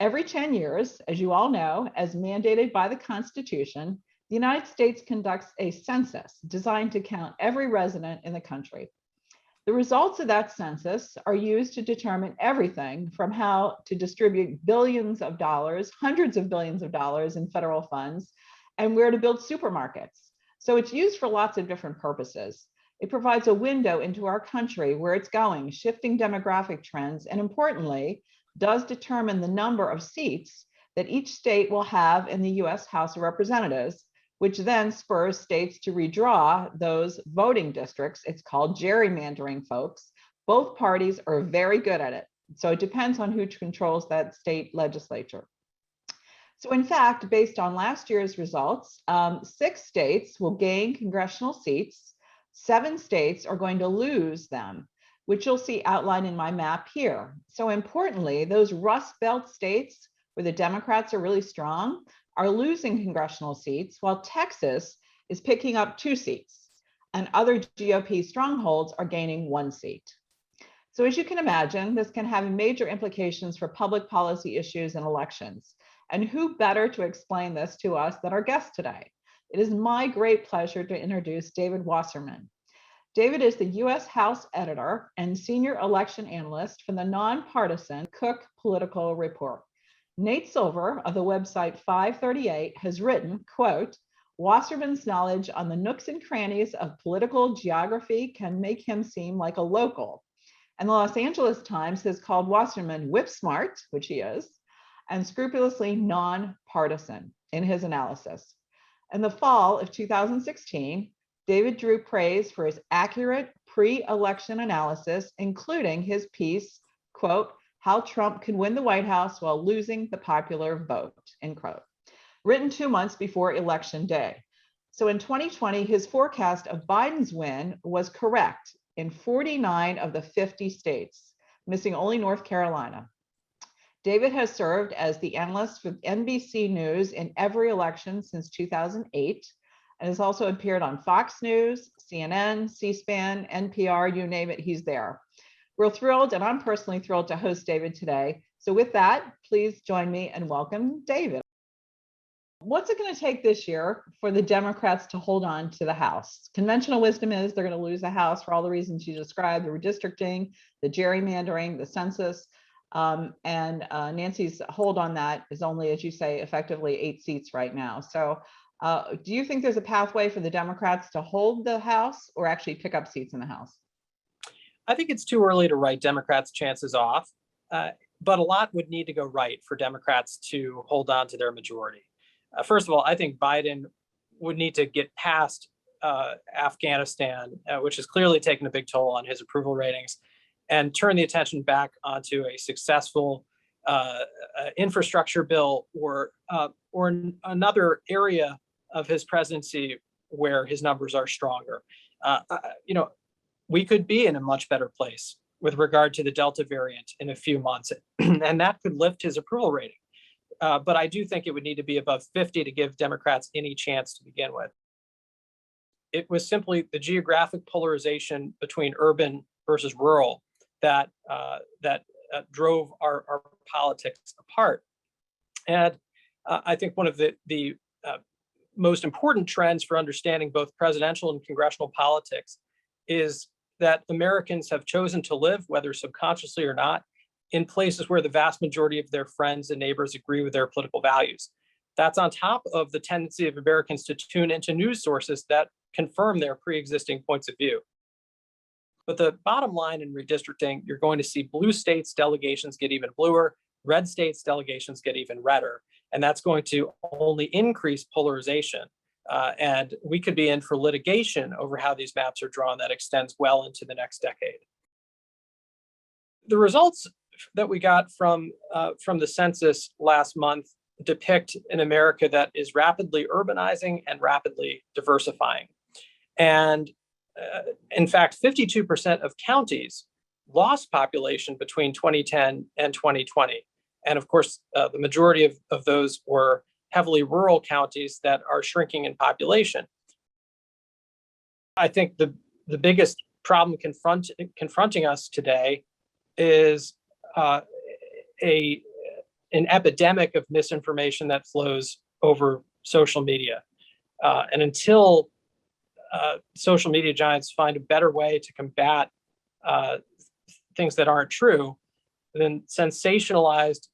Every 10 years, as you all know, as mandated by the Constitution, the United States conducts a census designed to count every resident in the country. The results of that census are used to determine everything from how to distribute billions of dollars, hundreds of billions of dollars in federal funds, and where to build supermarkets. So it's used for lots of different purposes. It provides a window into our country, where it's going, shifting demographic trends, and importantly, does determine the number of seats that each state will have in the US House of Representatives, which then spurs states to redraw those voting districts. It's called gerrymandering, folks. Both parties are very good at it. So it depends on who controls that state legislature. So in fact, based on last year's results, 6 states will gain congressional seats. 7 states are going to lose them, which you'll see outlined in my map here. So importantly, those Rust Belt states where the Democrats are really strong are losing congressional seats, while Texas is picking up 2 seats, and other GOP strongholds are gaining 1 seat. So as you can imagine, this can have major implications for public policy issues and elections. And who better to explain this to us than our guest today? It is my great pleasure to introduce David Wasserman. David is the US House editor and senior election analyst for the nonpartisan Cook Political Report. Nate Silver of the website 538 has written, quote, "Wasserman's knowledge on the nooks and crannies of political geography can make him seem like a local." And the Los Angeles Times has called Wasserman whip smart, which he is, and scrupulously nonpartisan in his analysis. In the fall of 2016, David drew praise for his accurate pre-election analysis, including his piece, quote, "How Trump Can Win the White House While Losing the Popular Vote," end quote, written 2 months before Election Day. So in 2020, his forecast of Biden's win was correct in 49 of the 50 states, missing only North Carolina. David has served as the analyst for NBC News in every election since 2008, and has also appeared on Fox News, CNN, C-SPAN, NPR, you name it, he's there. We're thrilled, and I'm personally thrilled to host David today. So with that, please join me and welcome David. What's it going to take this year for the Democrats to hold on to the House? Conventional wisdom is they're going to lose the House for all the reasons you described: the redistricting, the gerrymandering, the census. And Nancy's hold on that is only, as you say, effectively 8 seats right now. So do you think there's a pathway for the Democrats to hold the House or actually pick up seats in the House? I think it's too early to write Democrats' chances off, but a lot would need to go right for Democrats to hold on to their majority. First of all, I think Biden would need to get past Afghanistan, which has clearly taken a big toll on his approval ratings, and turn the attention back onto a successful infrastructure bill or another area of his presidency where his numbers are stronger. We could be in a much better place with regard to the Delta variant in a few months, and that could lift his approval rating. But I do think it would need to be above 50 to give Democrats any chance to begin with. It was simply the geographic polarization between urban versus rural that drove our politics apart. And I think one of the most important trends for understanding both presidential and congressional politics is that Americans have chosen to live, whether subconsciously or not, in places where the vast majority of their friends and neighbors agree with their political values. That's on top of the tendency of Americans to tune into news sources that confirm their pre-existing points of view. But the bottom line in redistricting, you're going to see blue states delegations get even bluer, red states delegations get even redder, and that's going to only increase polarization. And we could be in for litigation over how these maps are drawn that extends well into the next decade. The results that we got from the census last month depict an America that is rapidly urbanizing and rapidly diversifying. And in fact, 52% of counties lost population between 2010 and 2020. And of course, the majority of those were heavily rural counties that are shrinking in population. I think the biggest problem confronting us today is a an epidemic of misinformation that flows over social media. And until social media giants find a better way to combat things that aren't true, then sensationalized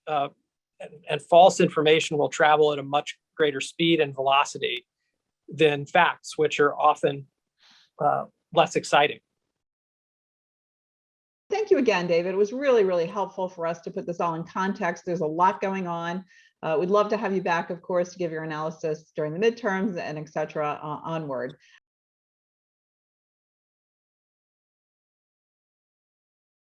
and false information will travel at a much greater speed and velocity than facts, which are often less exciting. Thank you again, David. It was really, really helpful for us to put this all in context. There's a lot going on. We'd love to have you back, of course, to give your analysis during the midterms and et cetera onward.